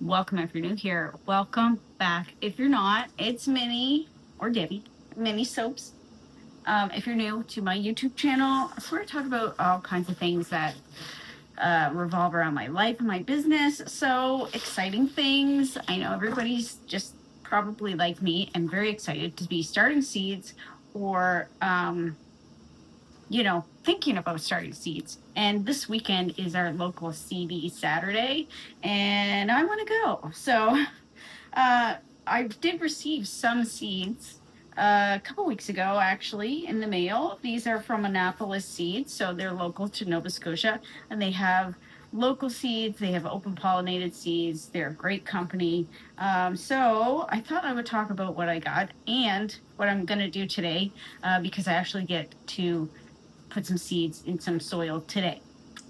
Welcome if you're new here. Welcome back. If you're not, it's Minnie or Debbie, Minnie Soaps. If you're new to my YouTube channel, I swear to talk about all kinds of things that revolve around my life and my business. So exciting things. I know everybody's just probably like me and very excited to be starting seeds or thinking about starting seeds. And this weekend is our local Seedy Saturday, and I want to go. So I did receive some seeds a couple weeks ago, actually, in the mail. These are from Annapolis Seeds, so they're local to Nova Scotia, and they have local seeds. They have open pollinated seeds. They're a great company. So I thought I would talk about what I got and what I'm going to do today because I actually get to put some seeds in some soil today.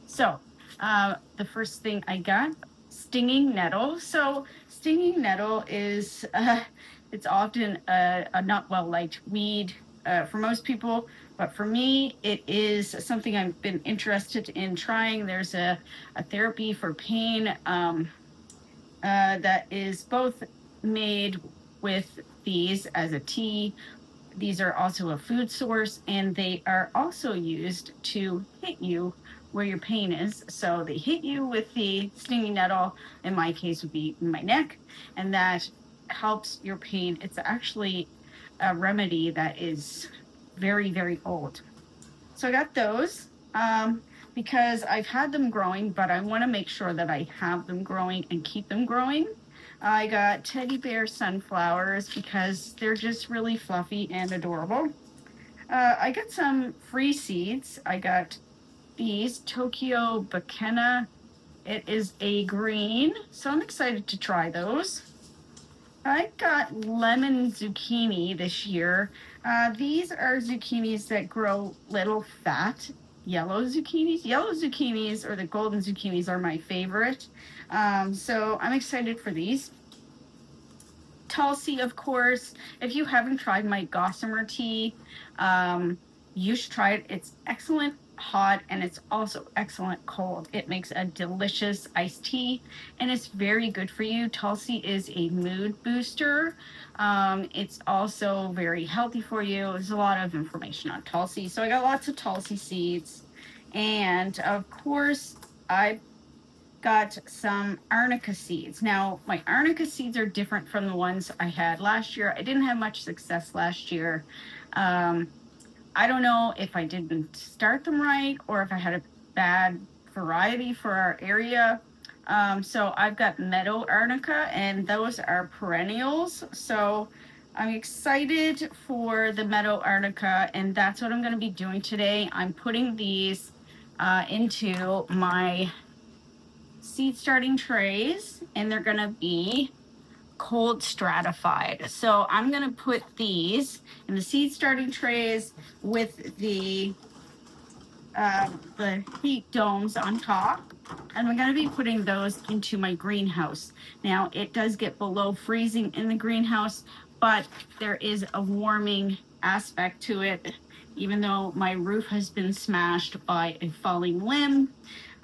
So the first thing I got, stinging nettle. So stinging nettle is, it's often a not well-liked weed for most people, but for me, it is something I've been interested in trying. There's a therapy for pain that is both made with these as a tea. These are also a food source, and they are also used to hit you where your pain is. So they hit you with the stinging nettle, in my case would be in my neck, and that helps your pain. It's actually a remedy that is very, very old. So I got those because I've had them growing, but I want to make sure that I have them growing and keep them growing. I got teddy bear sunflowers because they're just really fluffy and adorable. I got some free seeds. I got these Tokyo Bakena. It is a green, so I'm excited to try those. I got lemon zucchini this year. These are zucchinis that grow little fat yellow zucchinis. Yellow zucchinis or the golden zucchinis are my favorite. So I'm excited for these. Tulsi, of course. If you haven't tried my gossamer tea, you should try it. It's excellent hot and it's also excellent cold. It makes a delicious iced tea and it's very good for you. Tulsi is a mood booster. It's also very healthy for you. There's a lot of information on Tulsi. So I got lots of Tulsi seeds. And of course, I got some arnica seeds. Now, my arnica seeds are different from the ones I had last year. I didn't have much success last year. I don't know if I didn't start them right or if I had a bad variety for our area. So I've got meadow arnica, and those are perennials. So I'm excited for the meadow arnica, and that's what I'm going to be doing today. I'm putting these into my seed starting trays, and they're going to be cold stratified. So I'm going to put these in the seed starting trays with the heat domes on top, and I'm going to be putting those into my greenhouse. Now it does get below freezing in the greenhouse, but there is a warming aspect to it, even though my roof has been smashed by a falling limb.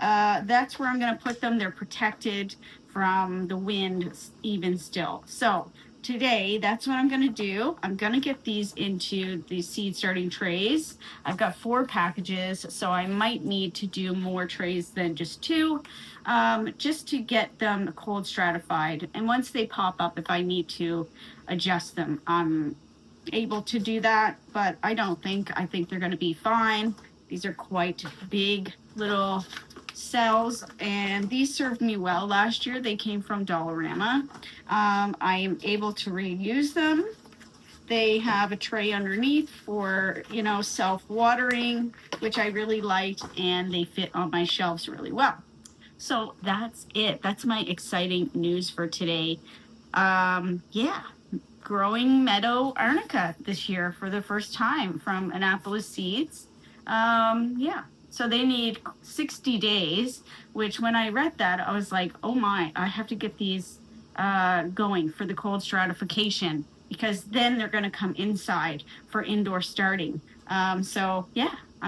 That's where I'm going to put them. They're protected from the wind even still. So today, that's what I'm going to do. I'm going to get these into the seed starting trays. I've got 4 packages, so I might need to do more trays than just 2, just to get them cold stratified. And once they pop up, if I need to adjust them, I'm able to do that, but I think they're going to be fine. These are quite big little cells, and these served me well last year. They came from Dollarama. I am able to reuse them. They have a tray underneath for, self-watering, which I really liked, and they fit on my shelves really well. So that's it. That's my exciting news for today. Growing meadow arnica this year for the first time from Annapolis Seeds. So they need 60 days, which when I read that, I was like, oh my, I have to get these going for the cold stratification, because then they're going to come inside for indoor starting. I'm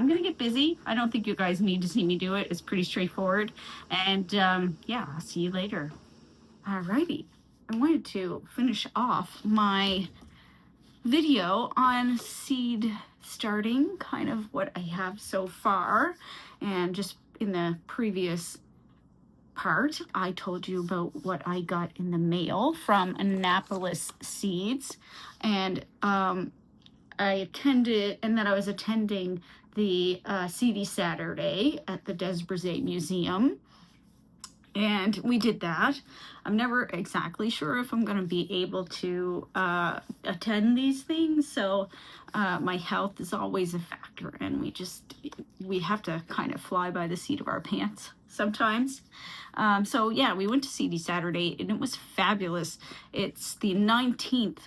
going to get busy. I don't think you guys need to see me do it. It's pretty straightforward. And I'll see you later. Alrighty, I wanted to finish off my video on seed starting, kind of what I have so far. And just in the previous part, I told you about what I got in the mail from Annapolis Seeds. And I attended, and that I was attending the Seedy Saturday at the Des Brisets Museum. And we did that. I'm never exactly sure if I'm going to be able to attend these things. So my health is always a factor, and we have to kind of fly by the seat of our pants sometimes. So yeah, we went to Seedy Saturday, and it was fabulous. It's the 19th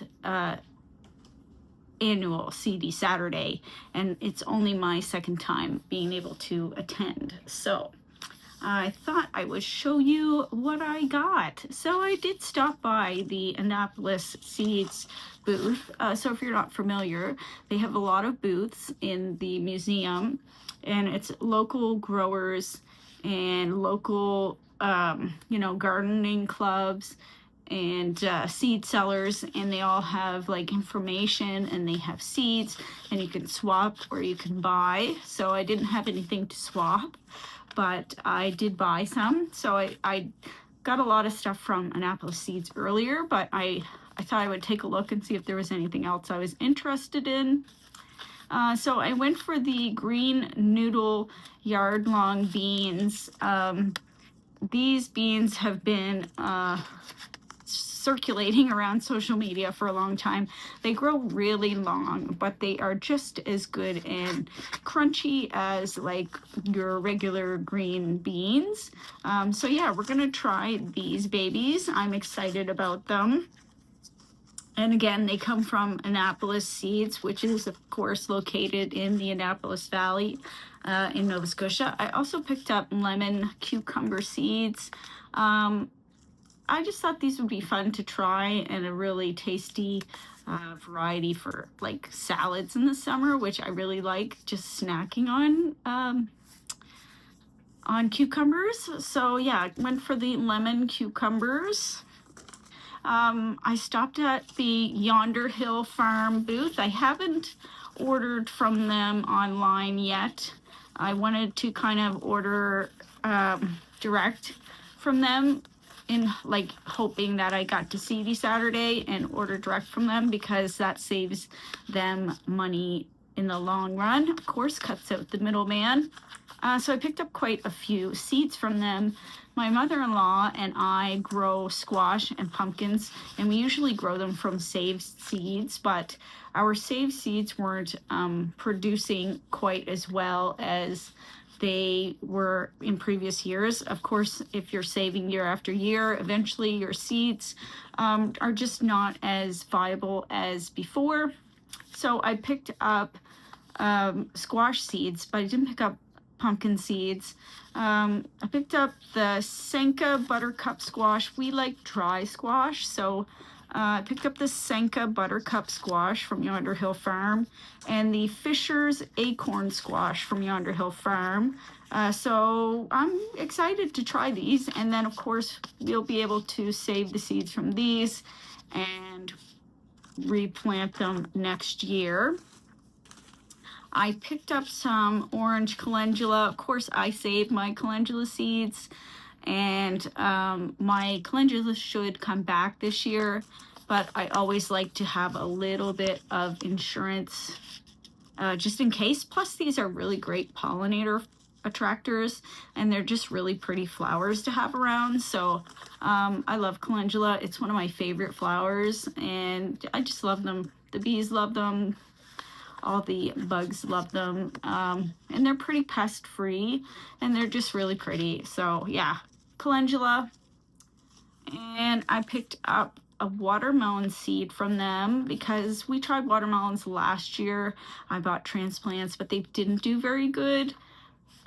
annual Seedy Saturday, and it's only my second time being able to attend. So I thought I would show you what I got. So I did stop by the Annapolis Seeds booth. So if you're not familiar, they have a lot of booths in the museum, and it's local growers and local, gardening clubs and seed sellers, and they all have like information, and they have seeds, and you can swap or you can buy. So I didn't have anything to swap, but I did buy some. So I got a lot of stuff from Annapolis Seeds earlier, but I thought I would take a look and see if there was anything else I was interested in. So I went for the green noodle yard-long beans. These beans have been circulating around social media for a long time. They grow really long, but they are just as good and crunchy as like your regular green beans. So yeah, we're gonna try these babies. I'm excited about them. And again, they come from Annapolis Seeds, which is of course located in the Annapolis Valley in Nova Scotia. I also picked up lemon cucumber seeds. I just thought these would be fun to try, and a really tasty variety for like salads in the summer, which I really like just snacking on cucumbers. So yeah, I went for the lemon cucumbers. I stopped at the Yonder Hill Farm booth. I haven't ordered from them online yet. I wanted to kind of order direct from them, in like hoping that I got to Seedy Saturday and order direct from them, because that saves them money in the long run. Of course, cuts out the middleman. So I picked up quite a few seeds from them. My mother-in-law and I grow squash and pumpkins, and we usually grow them from saved seeds, but our saved seeds weren't producing quite as well as they were in previous years. Of course, if you're saving year after year, eventually your seeds are just not as viable as before. So I picked up squash seeds, but I didn't pick up pumpkin seeds. I picked up the Senka buttercup squash. We like dry squash, so I picked up the Senka buttercup squash from Yonder Hill Farm, and the Fisher's acorn squash from Yonder Hill Farm. So I'm excited to try these, and then of course we'll be able to save the seeds from these and replant them next year. I picked up some orange calendula. Of course, I saved my calendula seeds, and my calendula should come back this year, but I always like to have a little bit of insurance just in case. Plus, these are really great pollinator attractors, and they're just really pretty flowers to have around. So I love calendula. It's one of my favorite flowers, and I just love them. The bees love them. All the bugs love them, and they're pretty pest free, and they're just really pretty. So yeah, calendula. And I picked up a watermelon seed from them because we tried watermelons last year. I bought transplants, but they didn't do very good.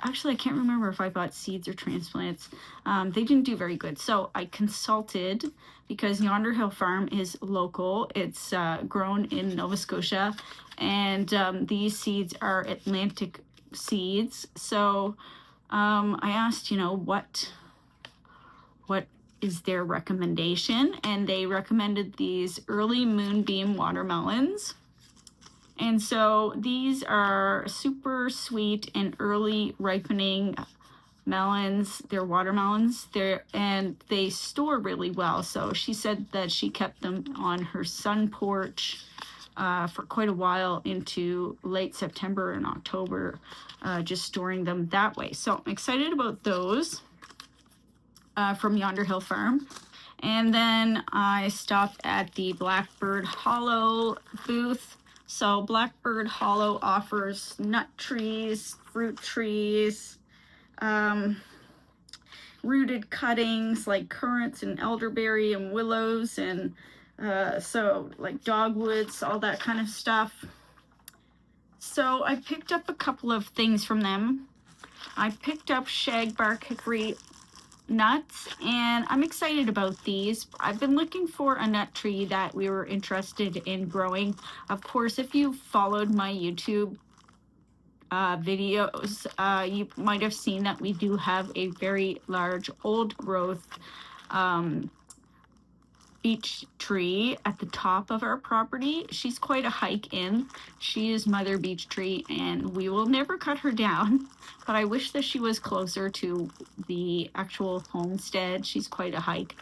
Actually, I can't remember if I bought seeds or transplants. They didn't do very good. So I consulted, because Yonder Hill Farm is local. It's grown in Nova Scotia, and these seeds are Atlantic seeds. So I asked, what is their recommendation, and they recommended these early moonbeam watermelons. And so these are super sweet and early ripening melons. They're watermelons. And they store really well. So she said that she kept them on her sun porch for quite a while into late September and October, just storing them that way. So I'm excited about those from Yonder Hill Farm. And then I stopped at the Blackbird Hollow booth. So Blackbird Hollow offers nut trees, fruit trees, rooted cuttings like currants and elderberry and willows, and so like dogwoods, all that kind of stuff. So I picked up a couple of things from them. I picked up shagbark hickory nuts, and I'm excited about these. I've been looking for a nut tree that we were interested in growing. Of course, if you followed my YouTube videos, you might have seen that we do have a very large old growth beech tree at the top of our property. She's quite a hike in. She is Mother Beech Tree, and we will never cut her down, but I wish that she was closer to the actual homestead. She's quite a hike.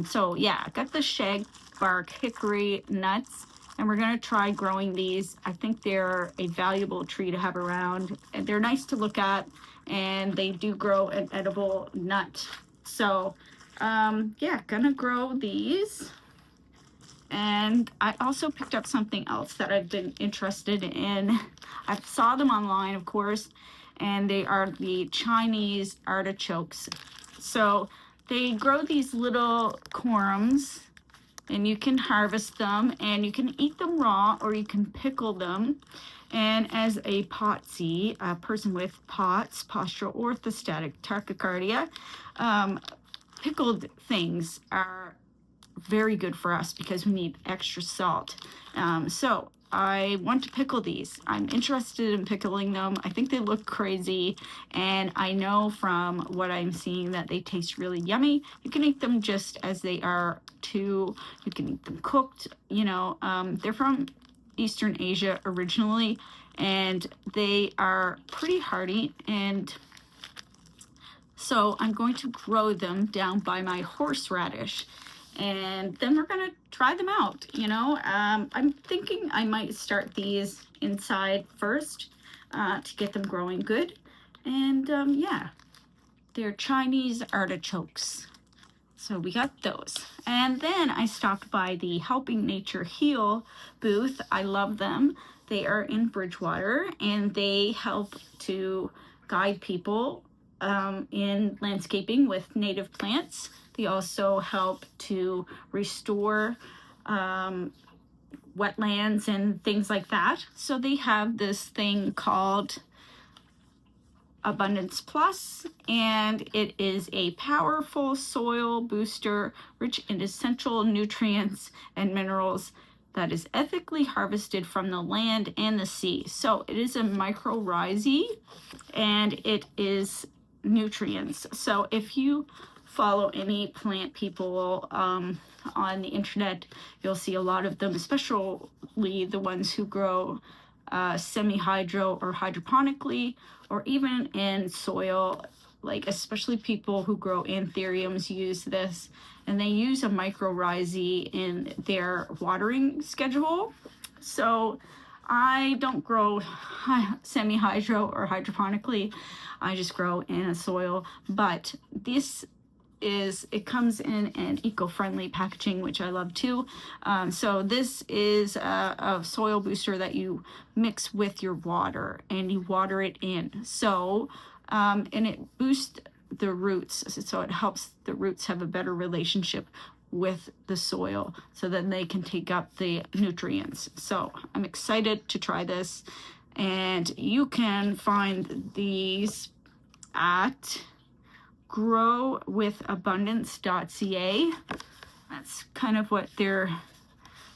So yeah, I got the shagbark hickory nuts, and we're going to try growing these. I think they're a valuable tree to have around, and they're nice to look at, and they do grow an edible nut. So yeah, gonna grow these. And I also picked up something else that I've been interested in. I saw them online, of course, and they are the Chinese artichokes. So they grow these little corms, and you can harvest them, and you can eat them raw, or you can pickle them. And as a POTS, a person with POTS, postural orthostatic tachycardia, pickled things are very good for us because we need extra salt. So I want to pickle these. I'm interested in pickling them. I think they look crazy, and I know from what I'm seeing that they taste really yummy. You can eat them just as they are too. You can eat them cooked. You know, they're from Eastern Asia originally, and they are pretty hardy, and so I'm going to grow them down by my horseradish, and then we're going to try them out. You know, I'm thinking I might start these inside first to get them growing good. And yeah, they're Chinese artichokes. So we got those. And then I stopped by the Helping Nature Heal booth. I love them. They are in Bridgewater, and they help to guide people in landscaping with native plants. They also help to restore wetlands and things like that. So they have this thing called Abundance Plus, and it is a powerful soil booster rich in essential nutrients and minerals that is ethically harvested from the land and the sea. So it is a mycorrhizae, and it is nutrients. So if you follow any plant people on the internet, you'll see a lot of them, especially the ones who grow semi-hydro or hydroponically, or even in soil, like especially people who grow anthuriums use this, and they use a mycorrhizae in their watering schedule. So I don't grow semi-hydro or hydroponically. I just grow in a soil, but this it comes in an eco-friendly packaging, which I love too. So this is a soil booster that you mix with your water, and you water it in. So, and it boosts the roots. So it helps the roots have a better relationship with the soil, so then they can take up the nutrients. So I'm excited to try this, and you can find these at growwithabundance.ca. That's kind of what their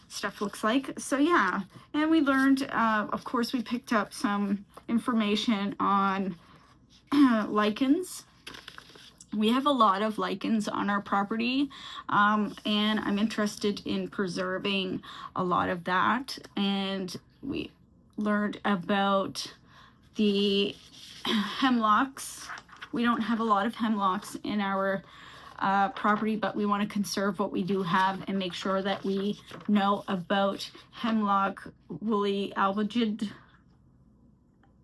stuff looks like. So yeah, and we learned, of course, we picked up some information on lichens We have a lot of lichens on our property, and I'm interested in preserving a lot of that. And we learned about the hemlocks. We don't have a lot of hemlocks in our property, but we want to conserve what we do have and make sure that we know about hemlock woolly allegid.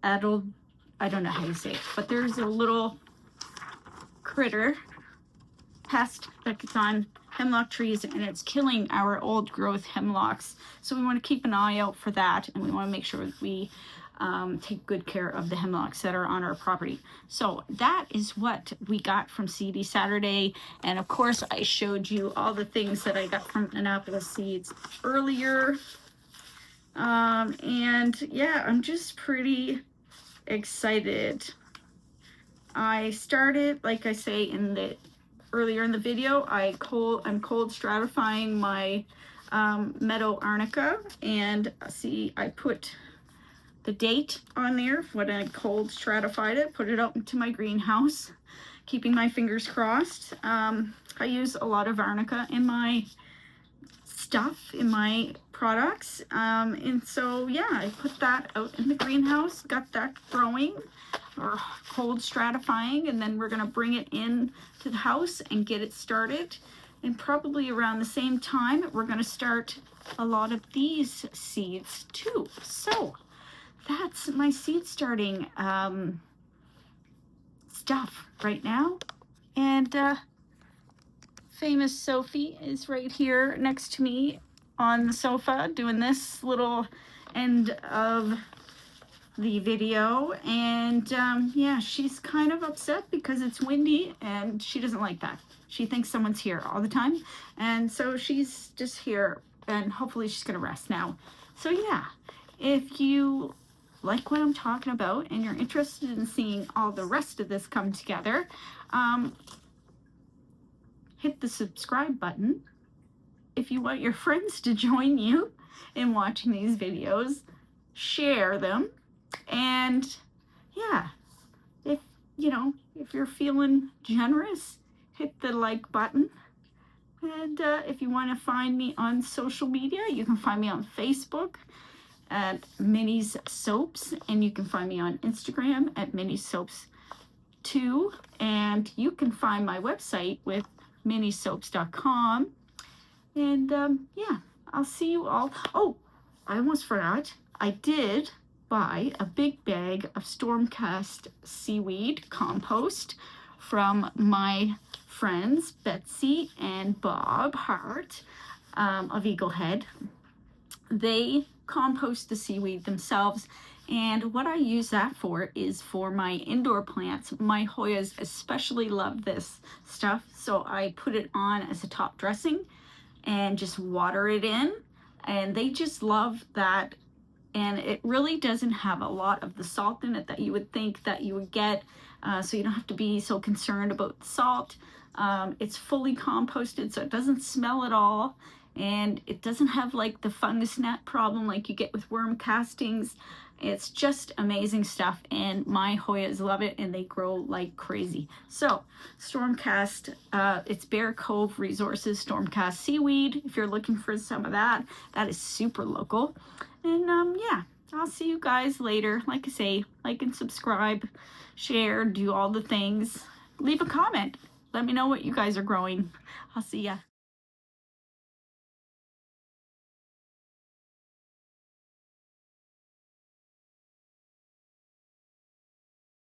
I don't know how you say it, but there's a little critter pest that gets on hemlock trees and it's killing our old growth hemlocks. So we want to keep an eye out for that, and we want to make sure we take good care of the hemlocks that are on our property. So that is what we got from Seedy Saturday. And of course I showed you all the things that I got from Annapolis Seeds earlier. And yeah, I'm just pretty excited. I started, like I say earlier in the video, I'm cold stratifying my meadow arnica, and see, I put the date on there when I cold stratified it, put it out into my greenhouse, keeping my fingers crossed. I use a lot of arnica in my stuff, in my products, and so yeah, I put that out in the greenhouse, got that growing or cold stratifying, and then we're going to bring it in to the house and get it started. And probably around the same time we're going to start a lot of these seeds too. So that's my seed starting stuff right now. And famous Sophie is right here next to me on the sofa doing this little end of the video. And yeah, she's kind of upset because it's windy and she doesn't like that. She thinks someone's here all the time, and so she's just here, and hopefully she's gonna rest now. So yeah, if you like what I'm talking about and you're interested in seeing all the rest of this come together, hit the subscribe button. If you want your friends to join you in watching these videos, share them. And yeah, if you're feeling generous, hit the like button. And if you want to find me on social media, you can find me on Facebook at Minnie's Soaps, and you can find me on Instagram at Minnie's Soaps 2, and you can find my website with minniesoaps.com. And yeah, I'll see you all. Oh, I almost forgot. I did buy a big bag of Stormcast seaweed compost from my friends Betsy and Bob Hart of Eagle Head. They compost the seaweed themselves, and what I use that for is for my indoor plants. My Hoyas especially love this stuff, so I put it on as a top dressing and just water it in, and they just love that. And it really doesn't have a lot of the salt in it that you would think that you would get, so you don't have to be so concerned about salt. It's fully composted, so it doesn't smell at all, and it doesn't have like the fungus gnat problem like you get with worm castings. It's just amazing stuff, and my Hoyas love it, and they grow like crazy. So Stormcast, it's Bear Cove Resources Stormcast seaweed. If you're looking for some of that, that is super local. And yeah, I'll see you guys later. Like I say, like and subscribe, share, do all the things. Leave a comment. Let me know what you guys are growing. I'll see ya.